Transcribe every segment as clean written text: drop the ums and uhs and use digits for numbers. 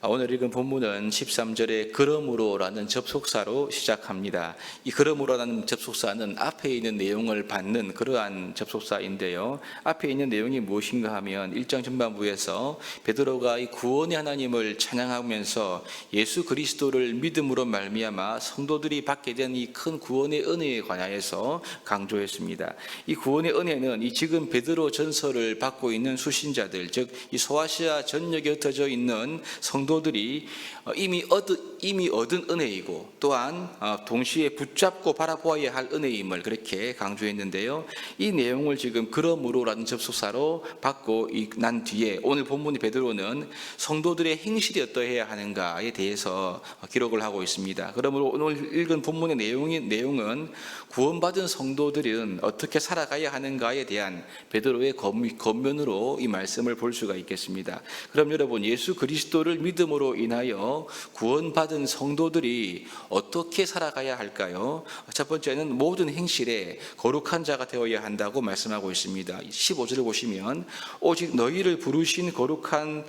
오늘 읽은 본문은 13절에 그러므로라는 접속사로 시작합니다. 이 그러므로라는 접속사는 앞에 있는 내용을 받는 그러한 접속사인데요. 앞에 있는 내용이 무엇인가 하면 1장 전반부에서 베드로가 이 구원의 하나님을 찬양하면서 예수 그리스도를 믿음으로 말미암아 성도들이 받게 된 이 큰 구원의 은혜에 관하여서 강조했습니다. 이 구원의 은혜는 이 지금 베드로 전서를 받고 있는 수신자들, 즉 이 소아시아 전역에 흩어져 있는 성도들이 이미 얻은 은혜이고 또한 동시에 붙잡고 바라보아야 할 은혜임을 그렇게 강조했는데요. 이 내용을 지금 그러므로라는 접속사로 받고 난 뒤에 오늘 본문의 베드로는 성도들의 행실이 어떠해야 하는가에 대해서 기록을 하고 있습니다. 그러므로 오늘 읽은 본문의 내용은 구원받은 성도들은 어떻게 살아가야 하는가에 대한 베드로의 겉면으로 이 말씀을 볼 수가 있겠습니다. 그럼 여러분, 예수 그리스도를 믿음으로 인하여 구원받은 성도들이 어떻게 살아가야 할까요? 첫 번째는 모든 행실에 거룩한 자가 되어야 한다고 말씀하고 있습니다. 15절을 보시면 오직 너희를 부르신 거룩한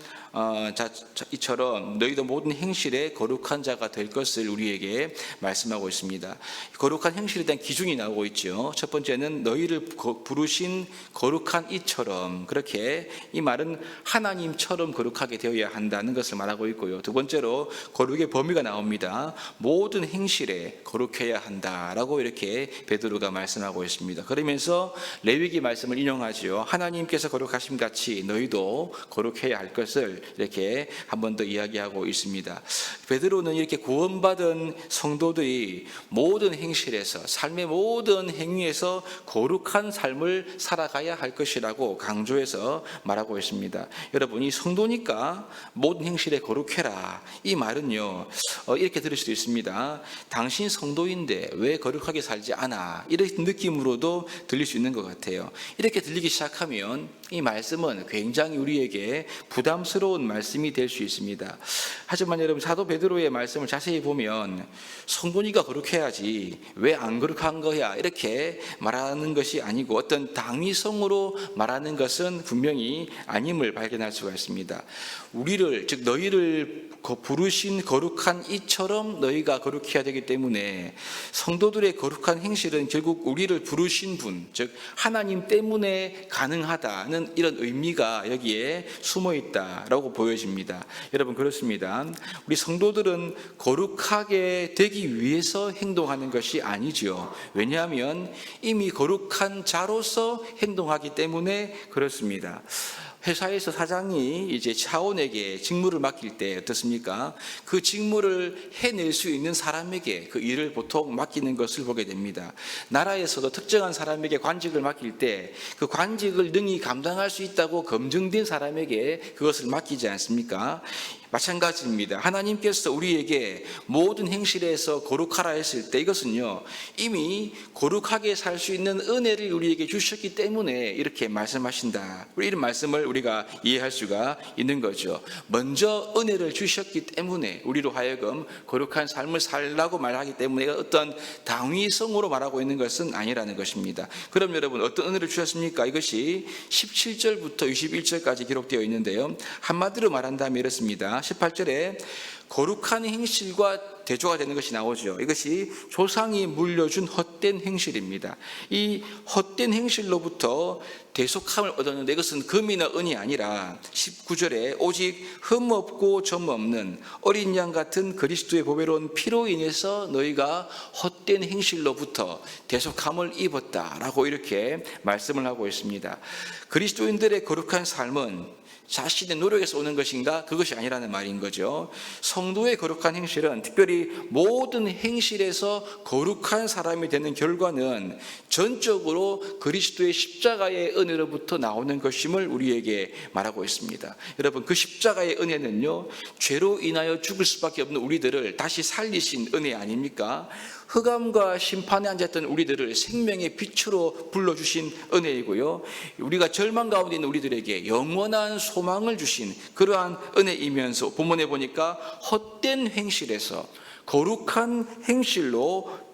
이처럼 너희도 모든 행실에 거룩한 자가 될 것을 우리에게 말씀하고 있습니다. 거룩한 행실에 대한 기준이 나오고 있죠. 첫 번째는 너희를 부르신 거룩한 이처럼, 그렇게 이 말은 하나님처럼 거룩하게 되어야 한다는 것을 말하고 있고요. 두 번째로 거룩의 범위가 나옵니다. 모든 행실에 거룩해야 한다라고 이렇게 베드로가 말씀하고 있습니다. 그러면서 레위기 말씀을 인용하죠. 하나님께서 거룩하심 같이 너희도 거룩해야 할 것을 이렇게 한 번 더 이야기하고 있습니다. 베드로는 이렇게 구원받은 성도들이 모든 행실에서, 삶의 모든 행위에서 거룩한 삶을 살아가야 할 것이라고 강조해서 말하고 있습니다. 여러분, 이 성도니까 모든 행실에 거룩해라, 이 말은요 이렇게 들을 수도 있습니다. 당신 성도인데 왜 거룩하게 살지 않아? 이런 느낌으로도 들릴 수 있는 것 같아요. 이렇게 들리기 시작하면 이 말씀은 굉장히 우리에게 부담스러운 말씀이 될 수 있습니다. 하지만 여러분, 사도 베드로의 말씀을 자세히 보면 성도니까 거룩해야지 왜 안 거룩한 거야 이렇게 말하는 것이 아니고 어떤 당위성으로 말하는 것은 분명히 아님을 발견할 수가 있습니다. 우리를, 즉 너희를 부르신 거룩한 이처럼 너희가 거룩해야 되기 때문에 성도들의 거룩한 행실은 결국 우리를 부르신 분, 즉 하나님 때문에 가능하다는 이런 의미가 여기에 숨어 있다라고 보여집니다. 여러분, 그렇습니다. 우리 성도들은 거룩하게 되기 위해서 행동하는 것이 아니죠. 왜냐하면 이미 거룩한 자로서 행동하기 때문에 그렇습니다. 회사에서 사장이 이제 사원에게 직무를 맡길 때 어떻습니까? 그 직무를 해낼 수 있는 사람에게 그 일을 보통 맡기는 것을 보게 됩니다. 나라에서도 특정한 사람에게 관직을 맡길 때 그 관직을 능히 감당할 수 있다고 검증된 사람에게 그것을 맡기지 않습니까? 마찬가지입니다. 하나님께서 우리에게 모든 행실에서 거룩하라 했을 때 이것은요 이미 거룩하게 살 수 있는 은혜를 우리에게 주셨기 때문에 이렇게 말씀하신다, 이런 말씀을 우리가 이해할 수가 있는 거죠. 먼저 은혜를 주셨기 때문에 우리로 하여금 거룩한 삶을 살라고 말하기 때문에 어떤 당위성으로 말하고 있는 것은 아니라는 것입니다. 그럼 여러분, 어떤 은혜를 주셨습니까? 이것이 17절부터 21절까지 기록되어 있는데요, 한마디로 말한다면 이렇습니다. 18절에 거룩한 행실과 대조가 되는 것이 나오죠. 이것이 조상이 물려준 헛된 행실입니다. 이 헛된 행실로부터 대속함을 얻었는데 이것은 금이나 은이 아니라 19절에 오직 흠 없고 점 없는 어린 양 같은 그리스도의 보배로운 피로 인해서 너희가 헛된 행실로부터 대속함을 입었다라고 이렇게 말씀을 하고 있습니다. 그리스도인들의 거룩한 삶은 자신의 노력에서 오는 것인가? 그것이 아니라는 말인 거죠. 성도의 거룩한 행실은 특별히 모든 행실에서 거룩한 사람이 되는 결과는 전적으로 그리스도의 십자가의 은혜로부터 나오는 것임을 우리에게 말하고 있습니다. 여러분, 그 십자가의 은혜는요 죄로 인하여 죽을 수밖에 없는 우리들을 다시 살리신 은혜 아닙니까? 흑암과 심판에 앉았던 우리들을 생명의 빛으로 불러주신 은혜이고요, 우리가 절망 가운데 있는 우리들에게 영원한 소망을 주신 그러한 은혜이면서 본문에 보니까 헛된 행실에서 거룩한 행실로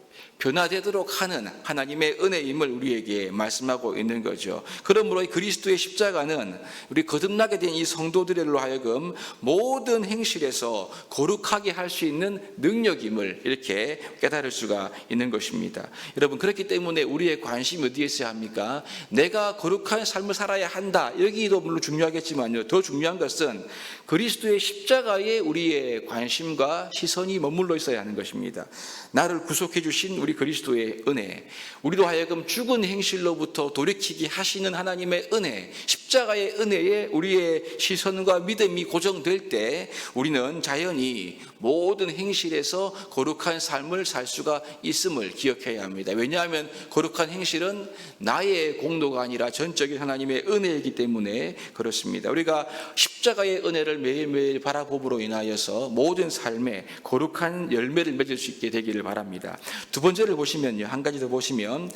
변화되도록 하는 하나님의 은혜임을 우리에게 말씀하고 있는 거죠. 그러므로 그리스도의 십자가는 우리 거듭나게 된 이 성도들로 하여금 모든 행실에서 거룩하게 할 수 있는 능력임을 이렇게 깨달을 수가 있는 것입니다. 여러분, 그렇기 때문에 우리의 관심이 어디에 있어야 합니까? 내가 거룩한 삶을 살아야 한다. 여기도 물론 중요하겠지만요. 더 중요한 것은 그리스도의 십자가에 우리의 관심과 시선이 머물러 있어야 하는 것입니다. 나를 구속해 주신 우리 그리스도의 은혜, 우리로 하여금 죽은 행실로부터 돌이키게 하시는 하나님의 은혜, 십자가의 은혜에 우리의 시선과 믿음이 고정될 때 우리는 자연히 모든 행실에서 거룩한 삶을 살 수가 있음을 기억해야 합니다. 왜냐하면 거룩한 행실은 나의 공로가 아니라 전적인 하나님의 은혜이기 때문에 그렇습니다. 우리가 십자가의 은혜를 매일매일 바라봄으로 인하여서 모든 삶에 거룩한 열매를 맺을 수 있게 되기를 바랍니다. 두 번째를 보시면요, 한 가지 더 보시면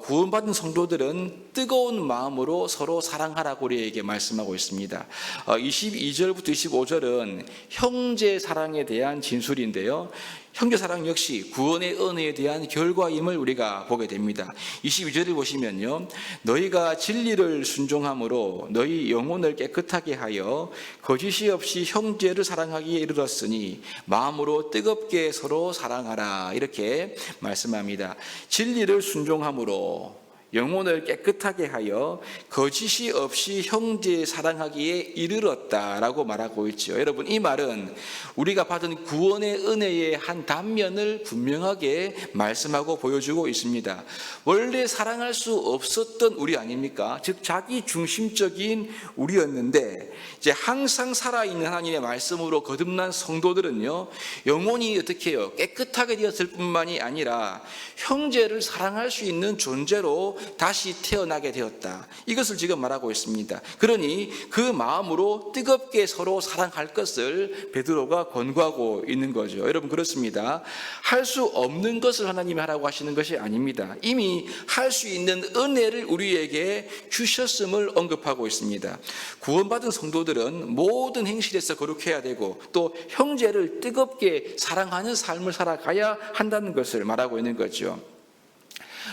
구원받은 성도들은 뜨거운 마음으로 서로 사랑하라고 우리에게 말씀하고 있습니다. 22절부터 25절은 형제 사랑에 대한 진술인데요, 형제사랑 역시 구원의 은혜에 대한 결과임을 우리가 보게 됩니다. 22절을 보시면요, 너희가 진리를 순종함으로 너희 영혼을 깨끗하게 하여 거짓이 없이 형제를 사랑하기에 이르렀으니 마음으로 뜨겁게 서로 사랑하라, 이렇게 말씀합니다. 진리를 순종함으로 영혼을 깨끗하게 하여 거짓이 없이 형제 사랑하기에 이르렀다라고 말하고 있죠. 여러분, 이 말은 우리가 받은 구원의 은혜의 한 단면을 분명하게 말씀하고 보여주고 있습니다. 원래 사랑할 수 없었던 우리 아닙니까? 즉 자기 중심적인 우리였는데 이제 항상 살아있는 하나님의 말씀으로 거듭난 성도들은요, 영혼이 어떻게 해요? 깨끗하게 되었을 뿐만이 아니라 형제를 사랑할 수 있는 존재로 다시 태어나게 되었다. 이것을 지금 말하고 있습니다. 그러니 그 마음으로 뜨겁게 서로 사랑할 것을 베드로가 권고하고 있는 거죠. 여러분, 그렇습니다. 할 수 없는 것을 하나님이 하라고 하시는 것이 아닙니다. 이미 할 수 있는 은혜를 우리에게 주셨음을 언급하고 있습니다. 구원받은 성도들은 모든 행실에서 거룩해야 되고 또 형제를 뜨겁게 사랑하는 삶을 살아가야 한다는 것을 말하고 있는 거죠.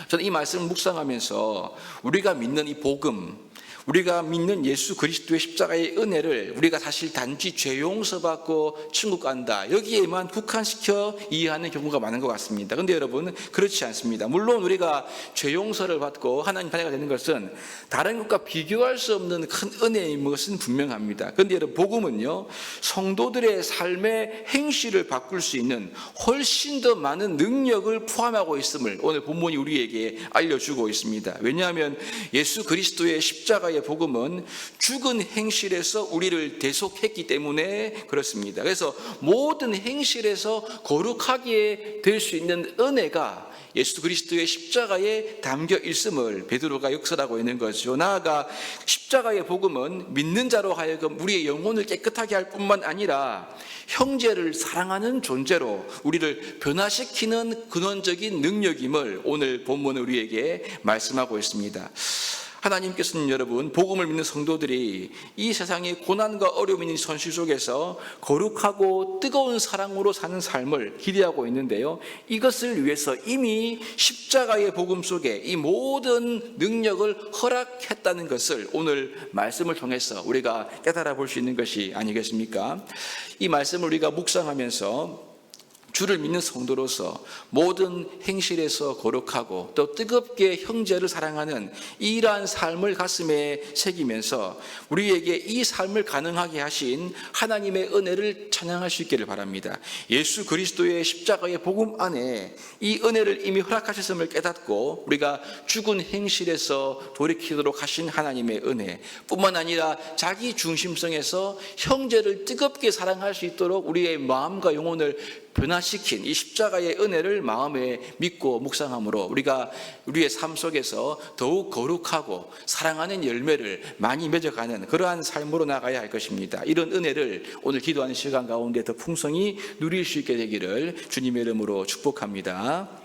저는 이 말씀을 묵상하면서 우리가 믿는 이 복음, 우리가 믿는 예수 그리스도의 십자가의 은혜를 우리가 사실 단지 죄 용서받고 천국 간다, 여기에만 국한시켜 이해하는 경우가 많은 것 같습니다. 그런데 여러분, 그렇지 않습니다. 물론 우리가 죄 용서를 받고 하나님 자녀가 되는 것은 다른 것과 비교할 수 없는 큰 은혜인 것은 분명합니다. 그런데 여러분, 복음은요, 성도들의 삶의 행실을 바꿀 수 있는 훨씬 더 많은 능력을 포함하고 있음을 오늘 본문이 우리에게 알려주고 있습니다. 왜냐하면 예수 그리스도의 십자가 복음은 죽은 행실에서 우리를 대속했기 때문에 그렇습니다. 그래서 모든 행실에서 거룩하게 될 수 있는 은혜가 예수 그리스도의 십자가에 담겨 있음을 베드로가 역설하고 있는 거죠. 나아가 십자가의 복음은 믿는 자로 하여금 우리의 영혼을 깨끗하게 할 뿐만 아니라 형제를 사랑하는 존재로 우리를 변화시키는 근원적인 능력임을 오늘 본문은 우리에게 말씀하고 있습니다. 하나님께서는 여러분, 복음을 믿는 성도들이 이 세상의 고난과 어려움이 있는 현실 속에서 거룩하고 뜨거운 사랑으로 사는 삶을 기대하고 있는데요, 이것을 위해서 이미 십자가의 복음 속에 이 모든 능력을 허락했다는 것을 오늘 말씀을 통해서 우리가 깨달아 볼 수 있는 것이 아니겠습니까? 이 말씀을 우리가 묵상하면서 주를 믿는 성도로서 모든 행실에서 거룩하고 또 뜨겁게 형제를 사랑하는 이러한 삶을 가슴에 새기면서 우리에게 이 삶을 가능하게 하신 하나님의 은혜를 찬양할 수 있기를 바랍니다. 예수 그리스도의 십자가의 복음 안에 이 은혜를 이미 허락하셨음을 깨닫고 우리가 죽은 행실에서 돌이키도록 하신 하나님의 은혜 뿐만 아니라 자기 중심성에서 형제를 뜨겁게 사랑할 수 있도록 우리의 마음과 영혼을 변화시킨 이 십자가의 은혜를 마음에 믿고 묵상함으로 우리가 우리의 삶 속에서 더욱 거룩하고 사랑하는 열매를 많이 맺어가는 그러한 삶으로 나가야 할 것입니다. 이런 은혜를 오늘 기도하는 시간 가운데 더 풍성히 누릴 수 있게 되기를 주님의 이름으로 축복합니다.